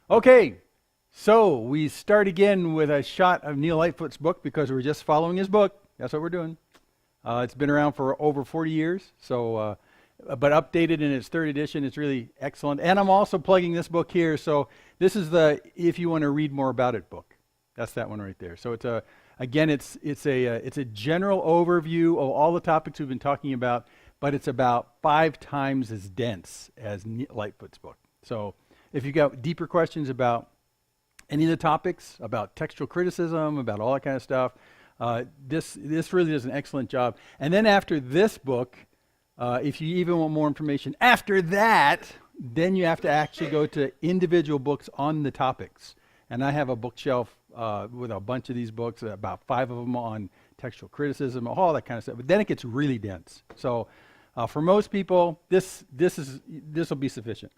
Okay, so we start again with a shot of Neil Lightfoot's book because we're just following his book. That's what we're doing. It's been around for over 40 years, but updated in its third edition. It's really excellent. And I'm also plugging this book here. So this is the If You Want to Read More About It book. That's that one right there. So it's a general overview of all the topics we've been talking about, but it's about 5 times as dense as Lightfoot's book. So if you've got deeper questions about any of the topics, about textual criticism, about all that kind of stuff, this really does an excellent job. And then after this book, if you even want more information after that, then you have to actually go to individual books on the topics. And I have a bookshelf with a bunch of these books, about 5 of them on textual criticism, all that kind of stuff. But then it gets really dense. So for most people, this will be sufficient.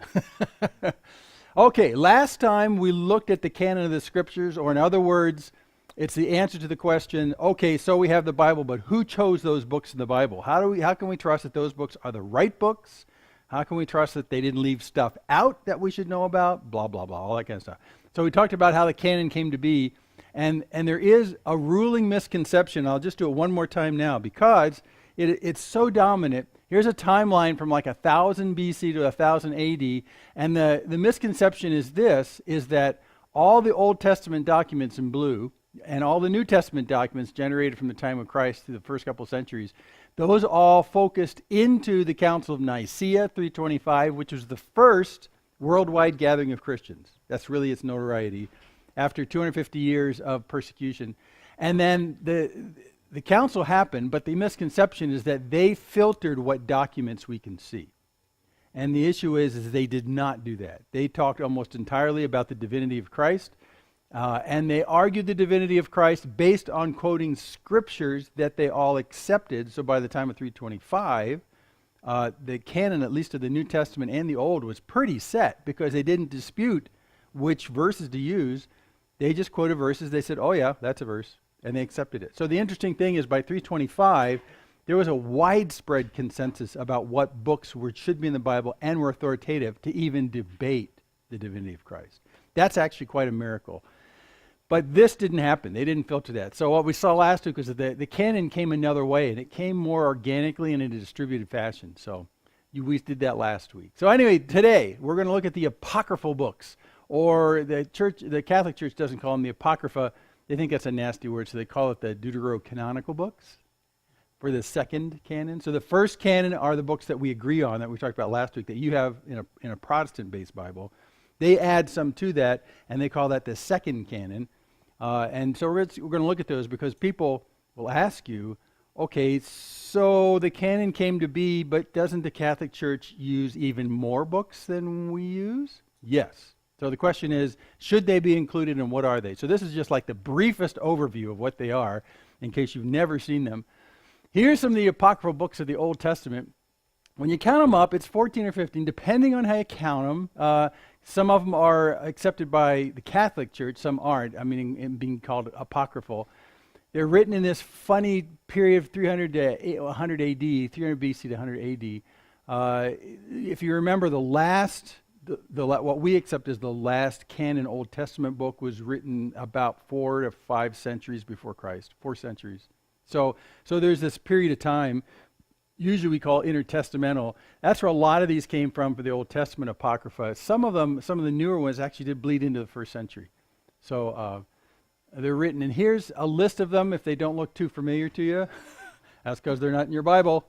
Okay, last time we looked at the canon of the scriptures, or in other words, it's the answer to the question, okay, so we have the Bible, but who chose those books in the Bible? How can we trust that those books are the right books? How can we trust that they didn't leave stuff out that we should know about? Blah, blah, blah, all that kind of stuff. So we talked about how the canon came to be, and there is a ruling misconception. I'll just do it one more time now because it's so dominant. Here's a timeline from like 1000 BC to 1000 AD, and the misconception is that all the Old Testament documents in blue and all the New Testament documents generated from the time of Christ through the first couple centuries, those all focused into the Council of Nicaea 325, which was the first worldwide gathering of Christians. That's really its notoriety after 250 years of persecution. And then the council happened, but the misconception is that they filtered what documents we can see. And the issue is they did not do that. They talked almost entirely about the divinity of Christ, and they argued the divinity of Christ based on quoting scriptures that they all accepted. So by the time of 325, the canon, at least of the New Testament and the Old, was pretty set because they didn't dispute which verses to use. They just quoted verses. They said, oh yeah, that's a verse. And they accepted it. So the interesting thing is by 325, there was a widespread consensus about what books should be in the Bible and were authoritative to even debate the divinity of Christ. That's actually quite a miracle. But this didn't happen. They didn't filter that. So what we saw last week was that the canon came another way, and it came more organically and in a distributed fashion. So we did that last week. So anyway, today we're going to look at the apocryphal books, or the Catholic Church doesn't call them the Apocrypha. They think that's a nasty word, so they call it the deuterocanonical books for the second canon. So the first canon are the books that we agree on, that we talked about last week, that you have in a Protestant-based Bible. They add some to that, and they call that the second canon. And so we're going to look at those because people will ask you, okay, so the canon came to be, but doesn't the Catholic Church use even more books than we use? Yes. So the question is, should they be included and what are they? So this is just like the briefest overview of what they are, in case you've never seen them. Here's some of the apocryphal books of the Old Testament. When you count them up, it's 14 or 15, depending on how you count them. Some of them are accepted by the Catholic Church, some aren't, in being called apocryphal. They're written in this funny period of 300 to 100 AD, 300 BC to 100 AD. If you remember, what we accept as the last canon Old Testament book was written about 4 to 5 centuries before Christ, 4 centuries. So there's this period of time, usually we call intertestamental. That's where a lot of these came from for the Old Testament Apocrypha. Some of the newer ones actually did bleed into the first century. So they're written, and here's a list of them if they don't look too familiar to you. That's because they're not in your Bible.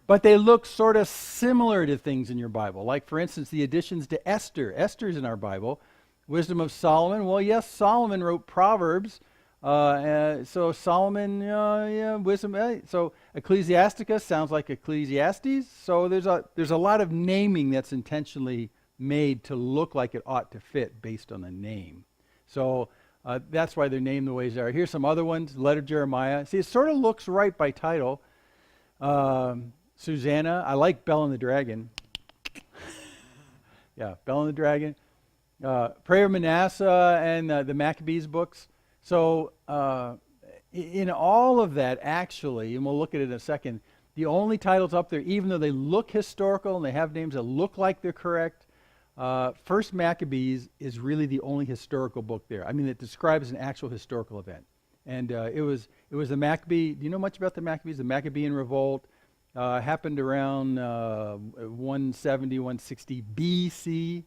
But they look sort of similar to things in your Bible. Like, for instance, the additions to Esther. Esther's in our Bible. Wisdom of Solomon. Well, yes, Solomon wrote Proverbs. So Solomon, wisdom. So Ecclesiasticus sounds like Ecclesiastes. So there's a lot of naming that's intentionally made to look like it ought to fit based on the name. So that's why they're named the way they are. Here's some other ones. Letter of Jeremiah. See, it sort of looks right by title. Susanna. I like Bell and the Dragon. Yeah, Bell and the Dragon. Prayer of Manasseh and the Maccabees books. So in all of that, actually, and we'll look at it in a second, the only titles up there, even though they look historical and they have names that look like they're correct, First Maccabees is really the only historical book there. I mean, it describes an actual historical event. And it was the Maccabee. Do you know much about the Maccabees? The Maccabean revolt happened around 170, 160 BC,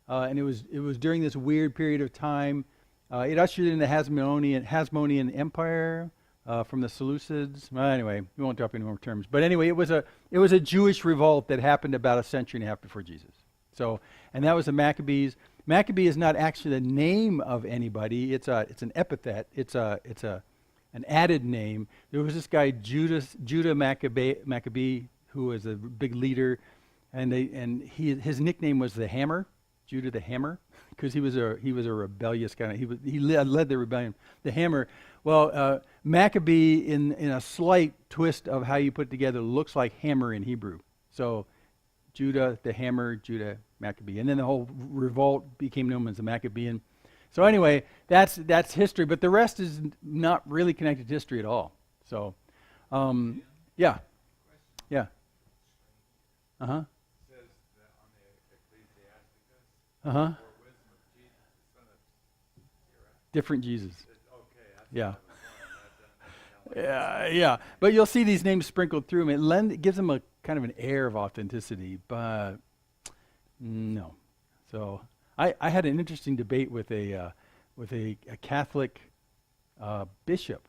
and it was during this weird period of time. It ushered in the Hasmonean Empire from the Seleucids. Well, anyway, we won't drop any more terms. But anyway, it was a Jewish revolt that happened about a century and a half before Jesus. So, and that was the Maccabees. Maccabee is not actually the name of anybody. It's an epithet. It's an added name. There was this guy Judah Maccabee, who was a big leader, and his nickname was the Hammer, Judah the Hammer, because he was a rebellious kind of. He led the rebellion. The Hammer. Well, Maccabee in a slight twist of how you put it together looks like hammer in Hebrew. So Judah the Hammer, Judah Maccabee, and then the whole revolt became known as the Maccabean. So anyway, that's history, but the rest is not really connected to history at all. So, yeah. Uh-huh. Says that on the Ecclesiasticus, Uh-huh. for wisdom of Jesus, the son of Different Jesus. okay, that's Yeah. what I was Yeah. But you'll see these names sprinkled through them. It gives them a kind of an air of authenticity, but no. So I had an interesting debate with a Catholic bishop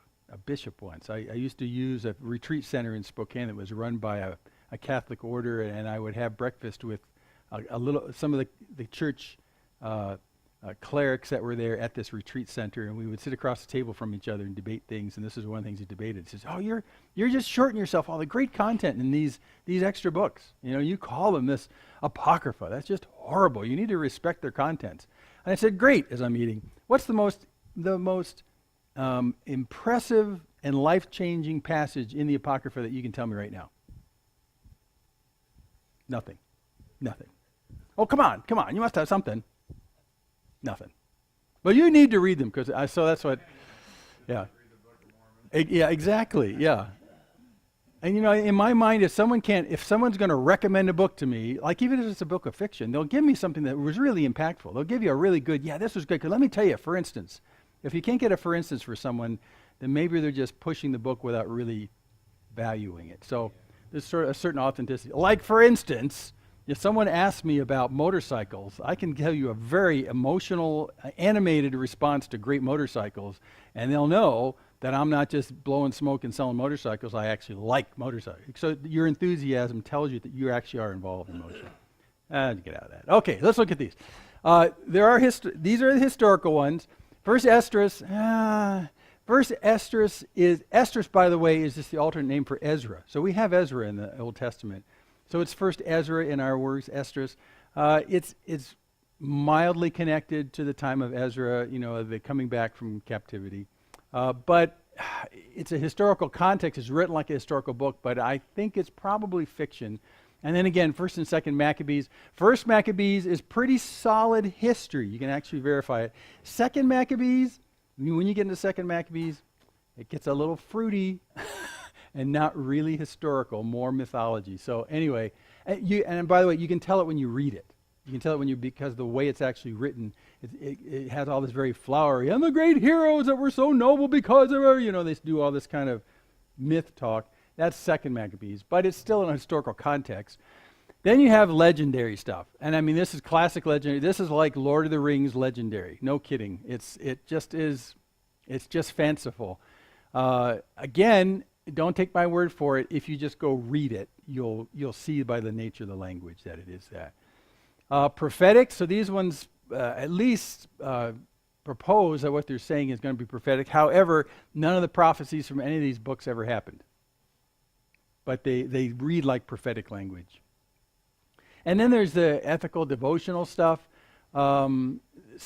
once. I used to use a retreat center in Spokane that was run by a Catholic order, and I would have breakfast with some of the church clerics that were there at this retreat center, and we would sit across the table from each other and debate things. And this is one of the things he debated. He says, "Oh, you're just shorting yourself all the great content in these extra books. You know, you call them this apocrypha. That's just horrible. You need to respect their contents." And I said, "Great." As I'm eating, what's the most impressive and life-changing passage in the apocrypha that you can tell me right now? Nothing. Oh, come on. You must have something. Nothing. But you need to read them, so that's what. Yeah. Yeah, exactly. Yeah. And in my mind, if someone's going to recommend a book to me, like even if it's a book of fiction, they'll give me something that was really impactful. They'll give you a really good, this was good. 'Cause let me tell you, for instance, if you can't get a for instance for someone, then maybe they're just pushing the book without really valuing it. So there's sort of a certain authenticity. Like, for instance, if someone asks me about motorcycles, I can tell you a very emotional, animated response to great motorcycles, and they'll know that I'm not just blowing smoke and selling motorcycles. I actually like motorcycles. So your enthusiasm tells you that you actually are involved in motion. Get out of that. Okay, let's look at these. These are the historical ones. First Esdras, Esdras, by the way, is just the alternate name for Ezra. So we have Ezra in the Old Testament. So it's first Ezra in our words, Esdras. It's mildly connected to the time of Ezra, the coming back from captivity. But it's a historical context. It's written like a historical book, but I think it's probably fiction. And then again, First and Second Maccabees. First Maccabees is pretty solid history. You can actually verify it. Second Maccabees, when you get into Second Maccabees, it gets a little fruity and not really historical, more mythology. So anyway, and by the way, you can tell it when you read it. You can tell it because the way it's actually written, it has all this very flowery, and the great heroes that were so noble because of her, they do all this kind of myth talk. That's Second Maccabees, but it's still in a historical context. Then you have legendary stuff. And I mean, this is classic legendary. This is like Lord of the Rings legendary. No kidding. It's just fanciful. Again, don't take my word for it. If you just go read it, you'll see by the nature of the language that it is that. Prophetic, so these ones at least propose that what they're saying is going to be prophetic. However, none of the prophecies from any of these books ever happened. But they read like prophetic language. And then there's the ethical, devotional stuff. Some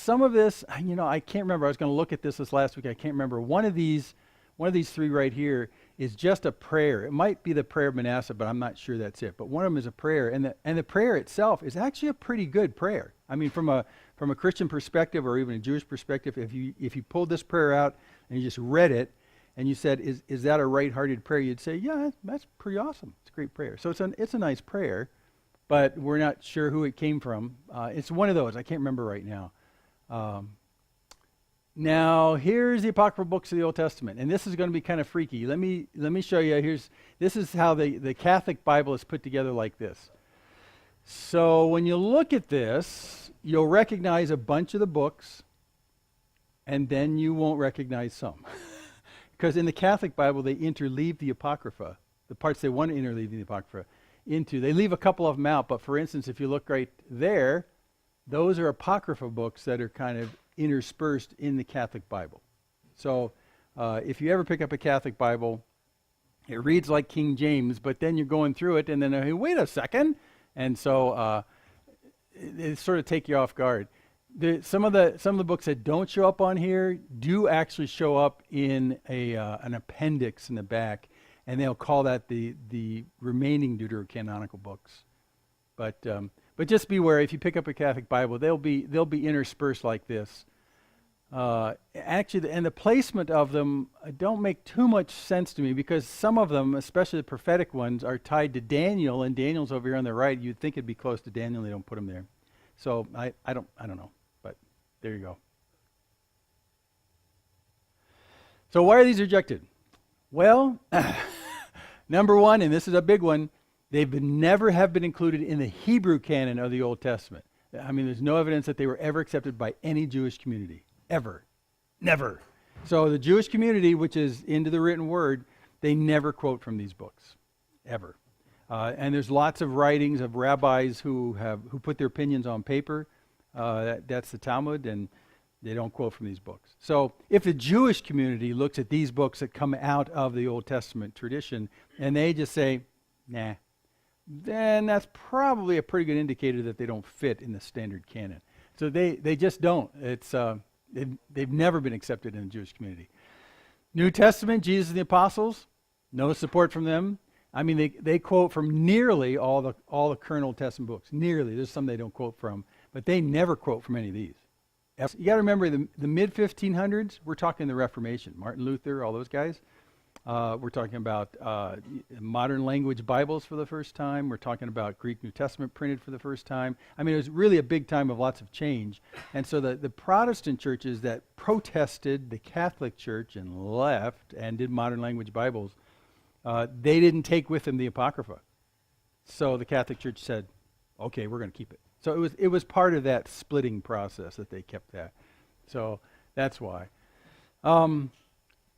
of this, I can't remember. I was going to look at this last week. I can't remember. One of these three right here is just a prayer. It might be the prayer of Manasseh, but I'm not sure that's it. But one of them is a prayer, and the prayer itself is actually a pretty good prayer. I mean, from a Christian perspective or even a Jewish perspective, if you pulled this prayer out and you just read it, and you said, "Is that a right-hearted prayer?" You'd say, "Yeah, that's pretty awesome. It's a great prayer." So it's a nice prayer. but we're not sure who it came from. It's one of those. I can't remember right now. Now, here's the apocryphal books of the Old Testament, and this is going to be kind of freaky. Let me show you. This is how the Catholic Bible is put together like this. So when you look at this, you'll recognize a bunch of the books, and then you won't recognize some. Because in the Catholic Bible, they interleave the Apocrypha, the parts they want to interleave the Apocrypha into. They leave a couple of them out, but for instance, if you look right there, those are Apocrypha books that are kind of interspersed in the Catholic Bible. So if you ever pick up a Catholic Bible, it reads like King James, but then you're going through it, and then, hey, wait a second. And so it sort of take you off guard. Some of the books that don't show up on here do actually show up in an appendix in the back, and they'll call that the remaining deuterocanonical books. But just beware, if you pick up a Catholic Bible, they'll be interspersed like this. Actually, and the placement of them don't make too much sense to me, because some of them, especially the prophetic ones, are tied to Daniel, and Daniel's over here on the right. You'd think it'd be close to Daniel. They don't put them there. So I don't know, but there you go. So why are these rejected? Well, number one, and this is a big one, never have been included in the Hebrew canon of the Old Testament. I mean, there's no evidence that they were ever accepted by any Jewish community. Ever. Never. So the Jewish community, which is into the written word, they never quote from these books. Ever. And there's lots of writings of rabbis who put their opinions on paper. That's the Talmud, and they don't quote from these books. So if the Jewish community looks at these books that come out of the Old Testament tradition, and they just say, nah, then that's probably a pretty good indicator that they don't fit in the standard canon. So they just don't. It's they've never been accepted in the Jewish community. New Testament, Jesus and the Apostles, no support from them. I mean, they quote from nearly all the current Old Testament books. Nearly. There's some they don't quote from, but they never quote from any of these. You got to remember, the mid-1500s, we're talking the Reformation. Martin Luther, all those guys. We're talking about modern language Bibles for the first time. We're talking about Greek New Testament printed for the first time. I mean, it was really a big time of lots of change. And so the Protestant churches that protested the Catholic Church and left and did modern language Bibles, they didn't take with them the Apocrypha. So the Catholic Church said, okay, we're going to keep it. So it was part of that splitting process that they kept that. So that's why.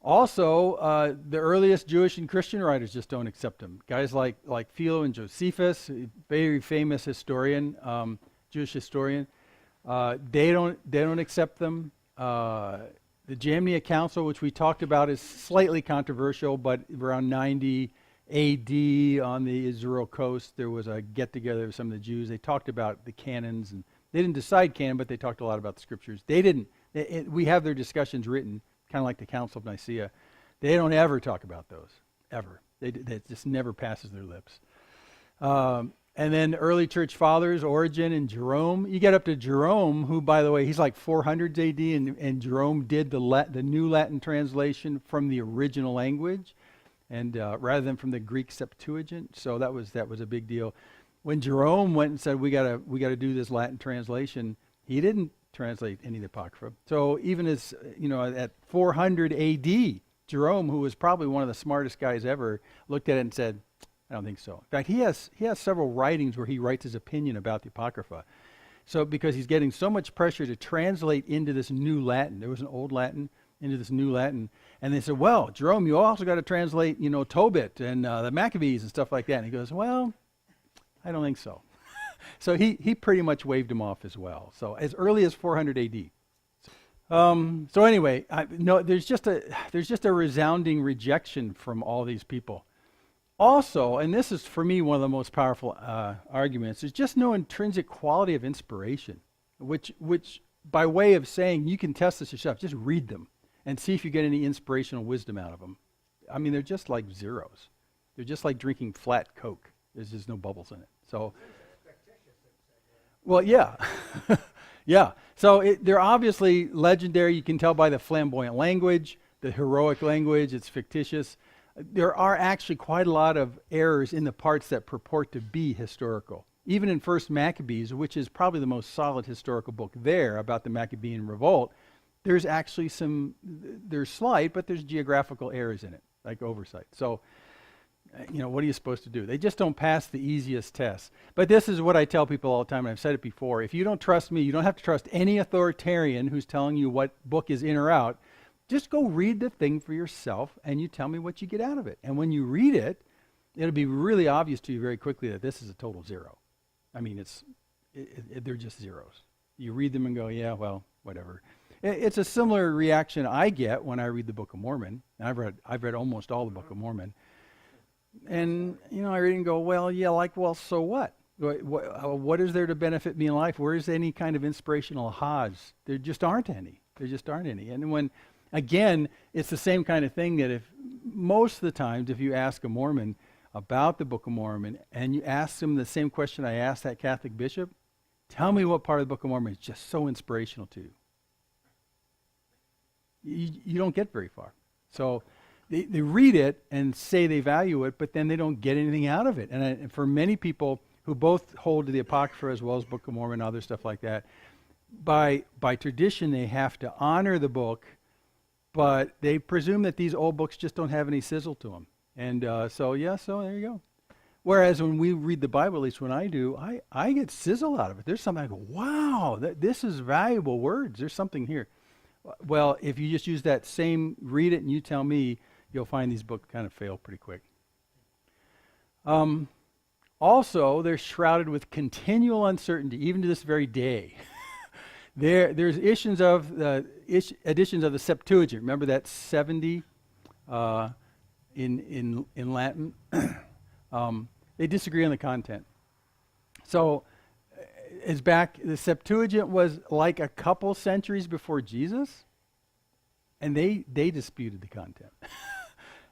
Also, the earliest Jewish and Christian writers just don't accept them. Guys like Philo and Josephus, very famous historian, Jewish historian, they don't accept them. The Jamnia Council, which we talked about, is slightly controversial, but around 90 A.D. on the Israel coast, there was a get-together of some of the Jews. They talked about the canons, and they didn't decide canon, but they talked a lot about the scriptures. They didn't. We have their discussions written, kind of like the Council of Nicaea. They don't ever talk about those, ever. That just never passes their lips. And then early church fathers, Origen and Jerome. You get up to Jerome, who, by the way, he's like 400 AD, and Jerome did the New Latin translation from the original language, and rather than from the Greek Septuagint. So that was a big deal. When Jerome went and said we gotta do this Latin translation, he didn't translate any of the Apocrypha. So even as at 400 AD, Jerome, who was probably one of the smartest guys ever, looked at it and said, I don't think so. In fact, he has several writings where he writes his opinion about the Apocrypha. So because he's getting so much pressure to translate into this new Latin. There was an old Latin into this new Latin. And they said, well, Jerome, you also got to translate, Tobit and the Maccabees and stuff like that. And he goes, well, I don't think so. So he pretty much waved him off as well. So as early as 400 AD. So anyway, there's just a resounding rejection from all these people. Also, and this is for me one of the most powerful arguments, there's just no intrinsic quality of inspiration, which by way of saying you can test this yourself, just read them and see if you get any inspirational wisdom out of them. I mean, they're just like zeros. They're just like drinking flat Coke. There's just no bubbles in it. So, well, yeah. Yeah. So they're obviously legendary. You can tell by the flamboyant language, the heroic language. It's fictitious. There are actually quite a lot of errors in the parts that purport to be historical. even in First Maccabees, which is probably the most solid historical book there about the Maccabean revolt, there's actually there's slight, but there's geographical errors in it, like oversight. So, what are you supposed to do? They just don't pass the easiest tests. But this is what I tell people all the time, and I've said it before. If you don't trust me, you don't have to trust any authoritarian who's telling you what book is in or out. Just go read the thing for yourself, and you tell me what you get out of it. And when you read it, it'll be really obvious to you very quickly that this is a total zero. I mean, they're just zeros. You read them and go, yeah, well, whatever. It's a similar reaction I get when I read the Book of Mormon. I've read almost all the Book of Mormon. And, I read and go, well, so what? What is there to benefit me in life? Where is any kind of inspirational ahas? There just aren't any. And when, again, it's the same kind of thing that most of the times if you ask a Mormon about the Book of Mormon and you ask them the same question I asked that Catholic bishop, tell me what part of the Book of Mormon is just so inspirational to you. You don't get very far. So they read it and say they value it, but then they don't get anything out of it. And for many people who both hold to the Apocrypha as well as Book of Mormon and other stuff like that, by tradition they have to honor the book, but they presume that these old books just don't have any sizzle to them. And so there you go. Whereas when we read the Bible, at least when I do, I get sizzle out of it. There's something I go, wow, this is valuable words. There's something here. Well, if you just use that same, read it and you tell me, you'll find these books kind of fail pretty quick. Also, they're shrouded with continual uncertainty, even to this very day. There's editions of the Septuagint. Remember that 70 in Latin? They disagree on the content. So, the Septuagint was like a couple centuries before Jesus, and they disputed the content.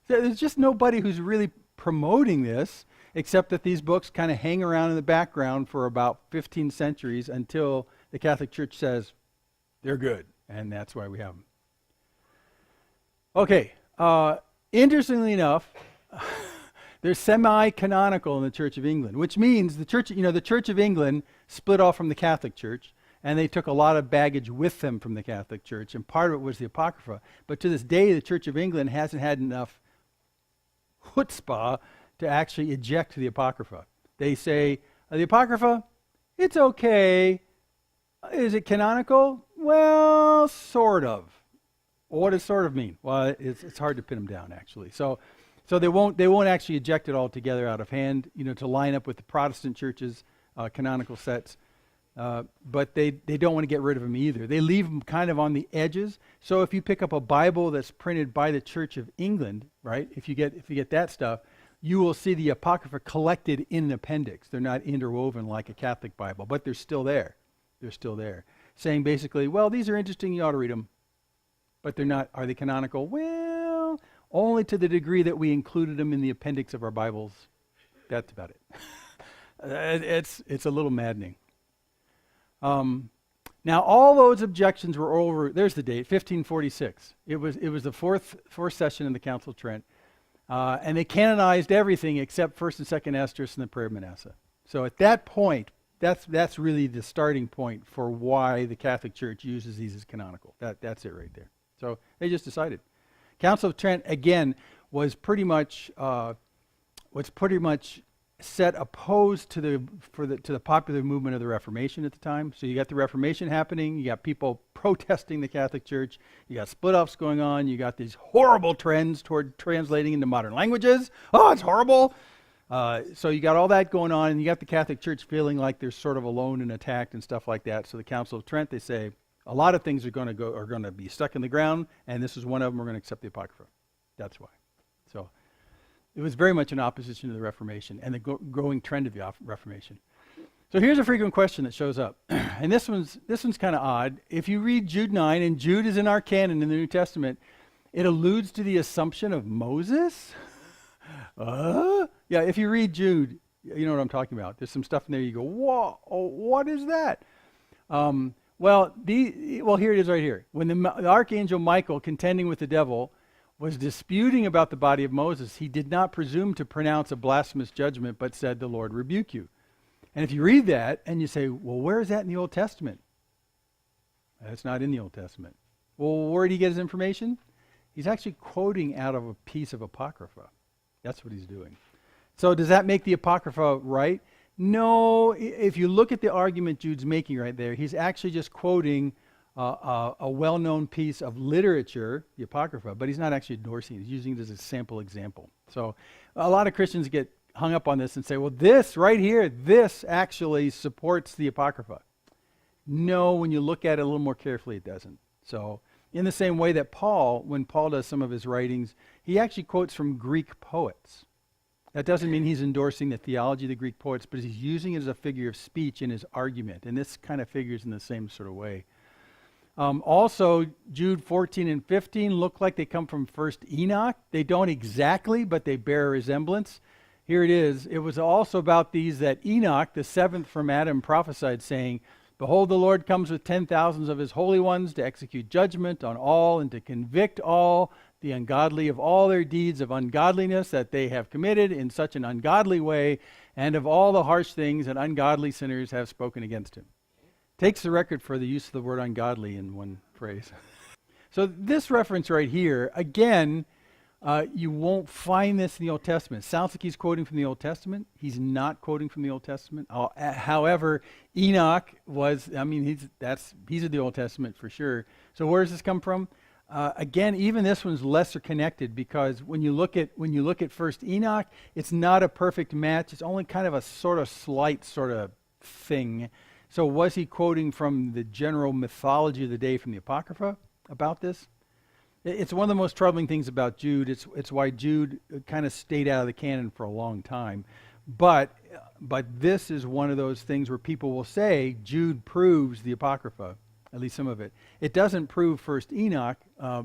So there's just nobody who's really promoting this, except that these books kind of hang around in the background for about 15 centuries until the Catholic Church says they're good, and that's why we have them. Okay, interestingly enough, they're semi-canonical in the Church of England, which means the Church of England split off from the Catholic Church, and they took a lot of baggage with them from the Catholic Church, and part of it was the Apocrypha. But to this day, the Church of England hasn't had enough chutzpah to actually eject the Apocrypha. They say, the Apocrypha, it's okay. Is it canonical? Well, sort of. What does sort of mean? Well, it's hard to pin them down, actually. So they won't actually eject it altogether out of hand, to line up with the Protestant churches' canonical sets. But they don't want to get rid of them either. They leave them kind of on the edges. So if you pick up a Bible that's printed by the Church of England, right? If you get that stuff, you will see the Apocrypha collected in an appendix. They're not interwoven like a Catholic Bible, but they're still there. Saying basically, well, these are interesting, you ought to read them. But they're not, are they canonical? Well, only to the degree that we included them in the appendix of our Bibles. That's about it. It's a little maddening. Now, all those objections were over. There's the date, 1546. It was the fourth session in the Council of Trent, and they canonized everything except First and Second Esdras and the Prayer of Manasseh. So at that point, that's really the starting point for why the Catholic Church uses these as canonical. That's it right there. So they just decided. Council of Trent again was pretty much set opposed to the popular movement of the Reformation at the time. So you got the Reformation happening, you got people protesting the Catholic Church, you got split-offs going on, you got these horrible trends toward translating into modern languages. Oh, it's horrible. So you got all that going on, and you got the Catholic Church feeling like they're sort of alone and attacked and stuff like that. So the Council of Trent, they say, a lot of things are going to be stuck in the ground, and this is one of them. We're going to accept the Apocrypha. That's why. So it was very much in opposition to the Reformation and the growing trend of the Reformation. So here's a frequent question that shows up, and this one's kind of odd. If you read Jude 9, and Jude is in our canon in the New Testament, it alludes to the assumption of Moses. Yeah, if you read Jude, you know what I'm talking about. There's some stuff in there you go, whoa, what is that? Well, here it is right here. When the archangel Michael, contending with the devil, was disputing about the body of Moses, he did not presume to pronounce a blasphemous judgment, but said, "The Lord rebuke you." And if you read that and you say, well, where is that in the Old Testament? That's not in the Old Testament. Well, where did he get his information? He's actually quoting out of a piece of Apocrypha. That's what he's doing. So does that make the Apocrypha right? No. If you look at the argument Jude's making right there, he's actually just quoting a well-known piece of literature, the Apocrypha, but he's not actually endorsing it. He's using it as a sample example. So a lot of Christians get hung up on this and say, well, this right here, this actually supports the Apocrypha. No, when you look at it a little more carefully, it doesn't. So in the same way that Paul, when Paul does some of his writings, he actually quotes from Greek poets. That doesn't mean he's endorsing the theology of the Greek poets, but he's using it as a figure of speech in his argument. And this kind of figures in the same sort of way. Also, Jude 14 and 15 look like they come from 1st Enoch. They don't exactly, but they bear a resemblance. Here it is. It was also about these that Enoch, the seventh from Adam, prophesied, saying, behold, the Lord comes with 10,000s of his holy ones to execute judgment on all and to convict all the ungodly of all their deeds of ungodliness that they have committed in such an ungodly way, and of all the harsh things that ungodly sinners have spoken against him. Takes the record for the use of the word ungodly in one phrase. So this reference right here, again, you won't find this in the Old Testament. It sounds like he's quoting from the Old Testament. He's not quoting from the Old Testament. However, Enoch was, he's in the Old Testament for sure. So where does this come from? Again, even this one's lesser connected, because when you look at 1st Enoch, it's not a perfect match. It's only kind of a sort of slight sort of thing. So was he quoting from the general mythology of the day from the Apocrypha about this? It's one of the most troubling things about Jude. It's why Jude kind of stayed out of the canon for a long time. But this is one of those things where people will say Jude proves the Apocrypha, at least some of it. It doesn't prove 1st Enoch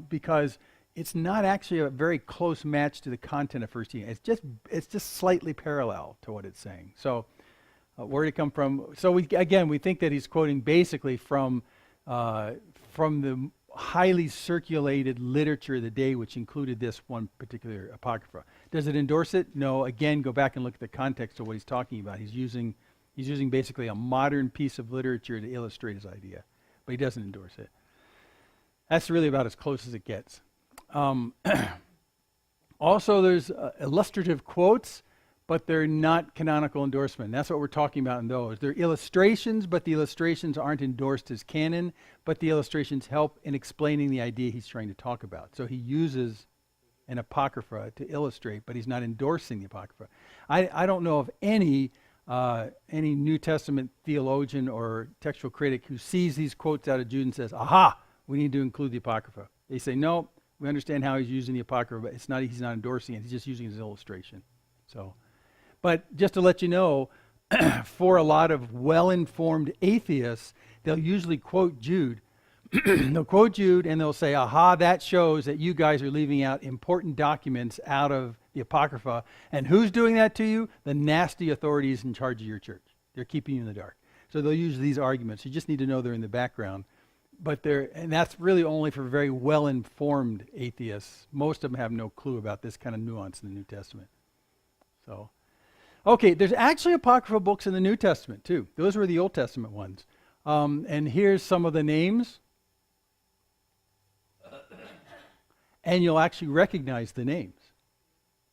because it's not actually a very close match to the content of 1st Enoch. It's just slightly parallel to what it's saying. So where did it come from? So we think that he's quoting basically from the highly circulated literature of the day, which included this one particular Apocrypha. Does it endorse it? No. Again, go back and look at the context of what he's talking about. He's using basically a modern piece of literature to illustrate his idea, but he doesn't endorse it. That's really about as close as it gets. Also, there's illustrative quotes, but they're not canonical endorsement. That's what we're talking about in those. They're illustrations, but the illustrations aren't endorsed as canon, but the illustrations help in explaining the idea he's trying to talk about. So he uses an Apocrypha to illustrate, but he's not endorsing the Apocrypha. I don't know of any New Testament theologian or textual critic who sees these quotes out of Jude and says, aha, we need to include the Apocrypha. They say, no, we understand how he's using the Apocrypha, but he's not endorsing it. He's just using it as an illustration. So, but just to let you know, for a lot of well-informed atheists, they'll usually quote Jude. They'll quote Jude and they'll say, aha, that shows that you guys are leaving out important documents out of the Apocrypha. And who's doing that to you? The nasty authorities in charge of your church. They're keeping you in the dark. So they'll use these arguments. You just need to know they're in the background. And that's really only for very well-informed atheists. Most of them have no clue about this kind of nuance in the New Testament. So, okay, there's actually apocryphal books in the New Testament too. Those were the Old Testament ones. And here's some of the names. And you'll actually recognize the names.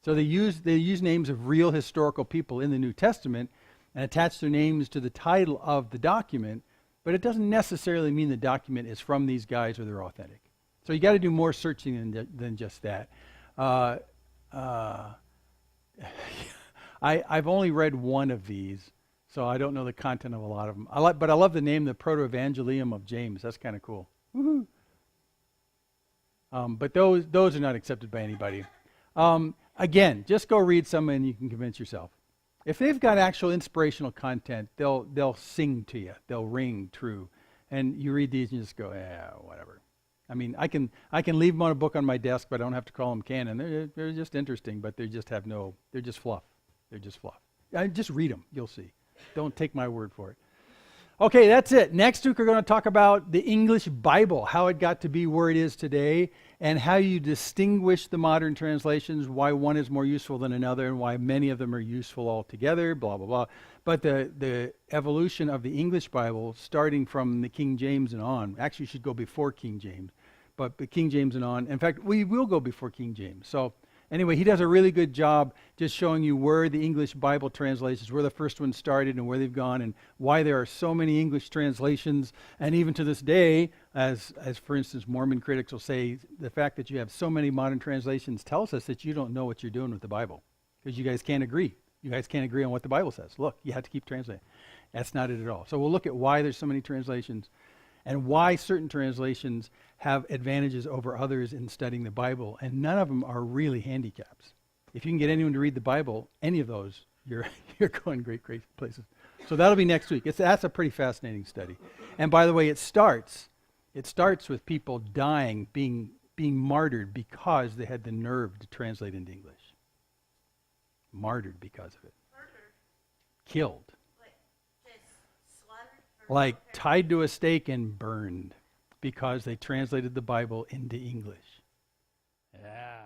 So they use names of real historical people in the New Testament and attach their names to the title of the document, but it doesn't necessarily mean the document is from these guys or they're authentic. So you got to do more searching than just that. I've only read one of these, so I don't know the content of a lot of them. But I love the name, the Proto-Evangelium of James. That's kind of cool. Woohoo! But those are not accepted by anybody. Again, just go read some and you can convince yourself. If they've got actual inspirational content, they'll sing to you. They'll ring true. And you read these and you just go, yeah, whatever. I mean, I can leave them on a book on my desk, but I don't have to call them canon. They're just interesting, but they're just fluff. They're just fluff. Just read them. You'll see. Don't take my word for it. Okay, that's it. Next week we're going to talk about the English Bible, how it got to be where it is today, and how you distinguish the modern translations, why one is more useful than another, and why many of them are useful altogether, blah, blah, blah. But the evolution of the English Bible, starting from the King James and on, actually should go before King James, but the King James and on. In fact, we will go before King James. So anyway, he does a really good job just showing you where the English Bible translations, where the first one started and where they've gone, and why there are so many English translations. And even to this day, as for instance, Mormon critics will say, the fact that you have so many modern translations tells us that you don't know what you're doing with the Bible, because you guys can't agree. You guys can't agree on what the Bible says. Look, you have to keep translating. That's not it at all. So we'll look at why there's so many translations and why certain translations have advantages over others in studying the Bible, and none of them are really handicaps. If you can get anyone to read the Bible, any of those, you're going great places. So that'll be next week. That's a pretty fascinating study. And by the way, it starts with people dying, being martyred because they had the nerve to translate into English. Martyred because of it. Murdered. Killed. Like, just slaughtered? Or Like okay. tied to a stake and burned because they translated the Bible into English. Yeah.